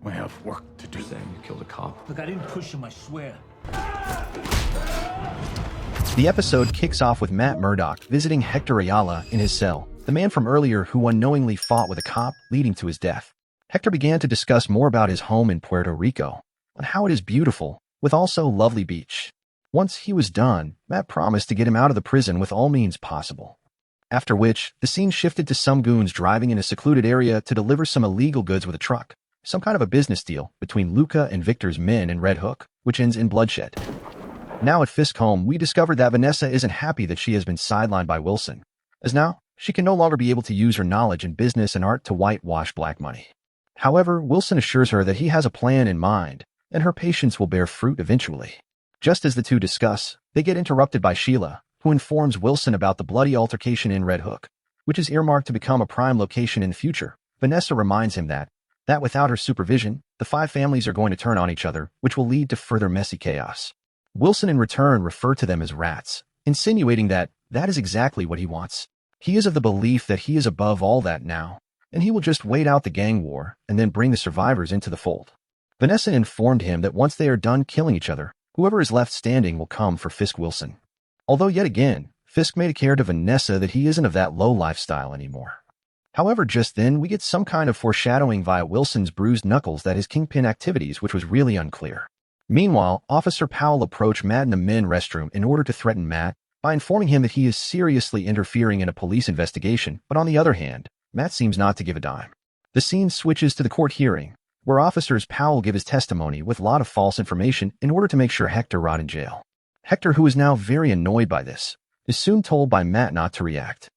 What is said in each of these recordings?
We have work to do. You're saying you killed a cop? Look, I didn't push him, I swear. The episode kicks off with Matt Murdock visiting Hector Ayala in his cell, the man from earlier who unknowingly fought with a cop, leading to his death. Hector began to discuss more about his home in Puerto Rico, and how it is beautiful, with also lovely beach. Once he was done, Matt promised to get him out of the prison with all means possible. After which, the scene shifted to some goons driving in a secluded area to deliver some illegal goods with a truck, some kind of a business deal between Luca and Victor's men in Red Hook, which ends in bloodshed. Now at Fisk home, we discovered that Vanessa isn't happy that she has been sidelined by Wilson, as now she can no longer be able to use her knowledge in business and art to whitewash black money. However, Wilson assures her that he has a plan in mind, and her patience will bear fruit eventually. Just as the two discuss, they get interrupted by Sheila, who informs Wilson about the bloody altercation in Red Hook, which is earmarked to become a prime location in the future. Vanessa reminds him that without her supervision, the five families are going to turn on each other, which will lead to further messy chaos. Wilson in return referred to them as rats, insinuating that is exactly what he wants. He is of the belief that he is above all that now, and he will just wait out the gang war and then bring the survivors into the fold. Vanessa informed him that once they are done killing each other, whoever is left standing will come for Fisk Wilson. Although yet again, Fisk made it clear to Vanessa that he isn't of that low lifestyle anymore. However, just then we get some kind of foreshadowing via Wilson's bruised knuckles that his Kingpin activities, which was really unclear. Meanwhile, Officer Powell approached Matt in the men restroom in order to threaten Matt by informing him that he is seriously interfering in a police investigation, but on the other hand, Matt seems not to give a dime. The scene switches to the court hearing, where Officers Powell give his testimony with a lot of false information in order to make sure Hector rot in jail. Hector, who is now very annoyed by this, is soon told by Matt not to react.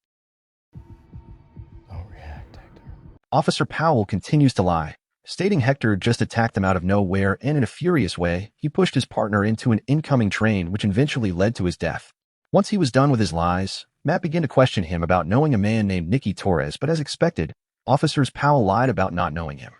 Don't react, Hector. Officer Powell continues to lie, stating Hector just attacked him out of nowhere, and in a furious way, he pushed his partner into an incoming train which eventually led to his death. Once he was done with his lies, Matt began to question him about knowing a man named Nicky Torres, but as expected, Officers Powell lied about not knowing him.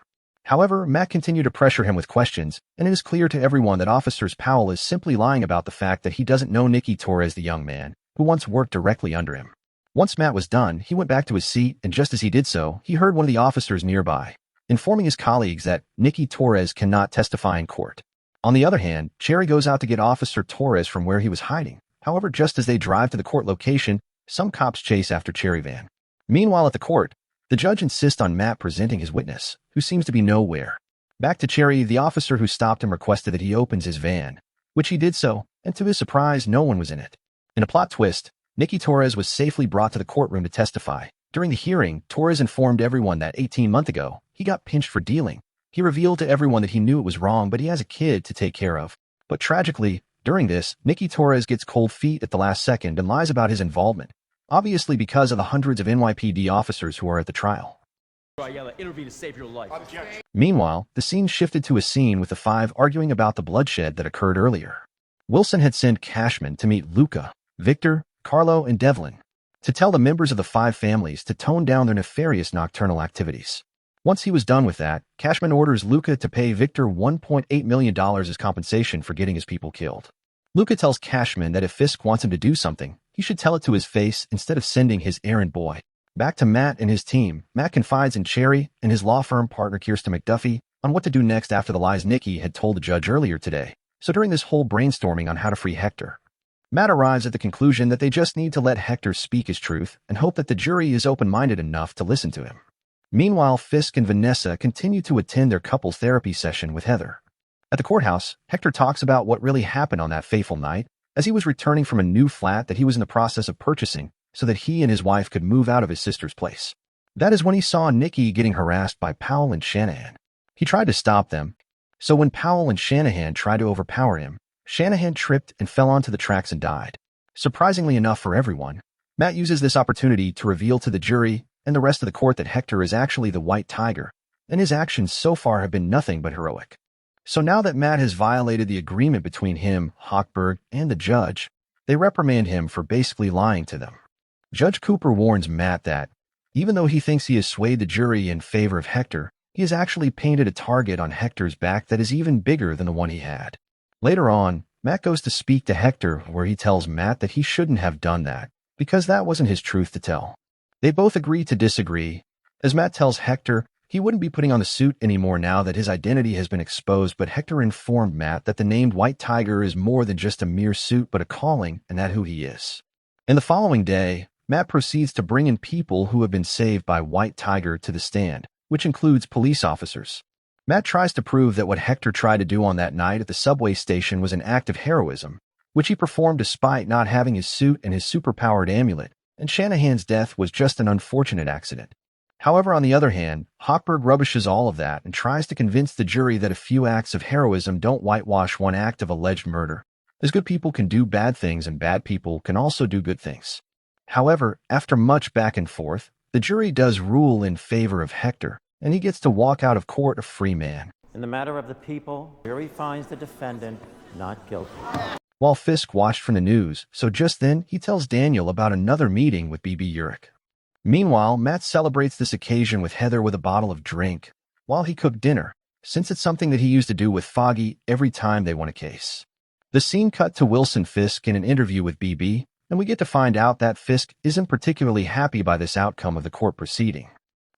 However, Matt continued to pressure him with questions, and it is clear to everyone that Officers Powell is simply lying about the fact that he doesn't know Nicky Torres, the young man, who once worked directly under him. Once Matt was done, he went back to his seat, and just as he did so, he heard one of the officers nearby, informing his colleagues that Nicky Torres cannot testify in court. On the other hand, Cherry goes out to get Officer Torres from where he was hiding. However, just as they drive to the court location, some cops chase after Cherry van. Meanwhile at the court, the judge insists on Matt presenting his witness, who seems to be nowhere. Back to Cherry, the officer who stopped him requested that he opens his van, which he did so, and to his surprise, no one was in it. In a plot twist, Nicky Torres was safely brought to the courtroom to testify. During the hearing, Torres informed everyone that 18 months ago, he got pinched for dealing. He revealed to everyone that he knew it was wrong, but he has a kid to take care of. But tragically, during this, Nicky Torres gets cold feet at the last second and lies about his involvement, obviously because of the hundreds of NYPD officers who are at the trial. Ayala, intervene to save your life. Meanwhile, the scene shifted to a scene with the five arguing about the bloodshed that occurred earlier. Wilson had sent Cashman to meet Luca, Victor, Carlo, and Devlin to tell the members of the five families to tone down their nefarious nocturnal activities. Once he was done with that, Cashman orders Luca to pay Victor $1.8 million as compensation for getting his people killed. Luca tells Cashman that if Fisk wants him to do something, he should tell it to his face instead of sending his errand boy. Back to Matt and his team, Matt confides in Cherry and his law firm partner Kirsten McDuffie on what to do next after the lies Nicky had told the judge earlier today. So during this whole brainstorming on how to free Hector, Matt arrives at the conclusion that they just need to let Hector speak his truth and hope that the jury is open-minded enough to listen to him. Meanwhile, Fisk and Vanessa continue to attend their couples therapy session with Heather. At the courthouse, Hector talks about what really happened on that fateful night as he was returning from a new flat that he was in the process of purchasing so that he and his wife could move out of his sister's place. That is when he saw Nicky getting harassed by Powell and Shanahan. He tried to stop them, so when Powell and Shanahan tried to overpower him, Shanahan tripped and fell onto the tracks and died. Surprisingly enough for everyone, Matt uses this opportunity to reveal to the jury and the rest of the court that Hector is actually the White Tiger, and his actions so far have been nothing but heroic. So now that Matt has violated the agreement between him, Hochberg, and the judge, they reprimand him for basically lying to them. Judge Cooper warns Matt that, even though he thinks he has swayed the jury in favor of Hector, he has actually painted a target on Hector's back that is even bigger than the one he had. Later on, Matt goes to speak to Hector where he tells Matt that he shouldn't have done that, because that wasn't his truth to tell. They both agree to disagree, as Matt tells Hector He wouldn't be putting on the suit anymore now that his identity has been exposed, but Hector informed Matt that the named White Tiger is more than just a mere suit but a calling, and that who he is. And the following day, Matt proceeds to bring in people who have been saved by White Tiger to the stand, which includes police officers. Matt tries to prove that what Hector tried to do on that night at the subway station was an act of heroism, which he performed despite not having his suit and his superpowered amulet, and Shanahan's death was just an unfortunate accident. However, on the other hand, Hochberg rubbishes all of that and tries to convince the jury that a few acts of heroism don't whitewash one act of alleged murder, as good people can do bad things and bad people can also do good things. However, after much back and forth, the jury does rule in favor of Hector, and he gets to walk out of court a free man. In the matter of the people, the jury finds the defendant not guilty. While Fisk watched from the news, so just then he tells Daniel about another meeting with B.B. Urich. Meanwhile, Matt celebrates this occasion with Heather with a bottle of drink while he cooked dinner, since it's something that he used to do with Foggy every time they won a case. The scene cut to Wilson Fisk in an interview with BB, and we get to find out that Fisk isn't particularly happy by this outcome of the court proceeding,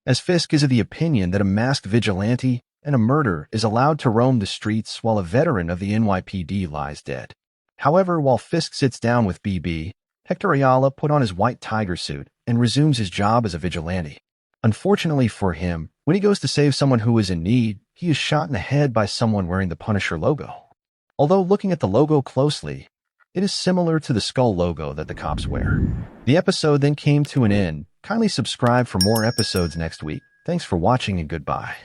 as Fisk is of the opinion that a masked vigilante and a murderer is allowed to roam the streets while a veteran of the NYPD lies dead. However, while Fisk sits down with BB, Hector Ayala put on his White Tiger suit and resumes his job as a vigilante. Unfortunately for him, when he goes to save someone who is in need, he is shot in the head by someone wearing the Punisher logo. Although looking at the logo closely, it is similar to the skull logo that the cops wear. The episode then came to an end. Kindly subscribe for more episodes next week. Thanks for watching and goodbye.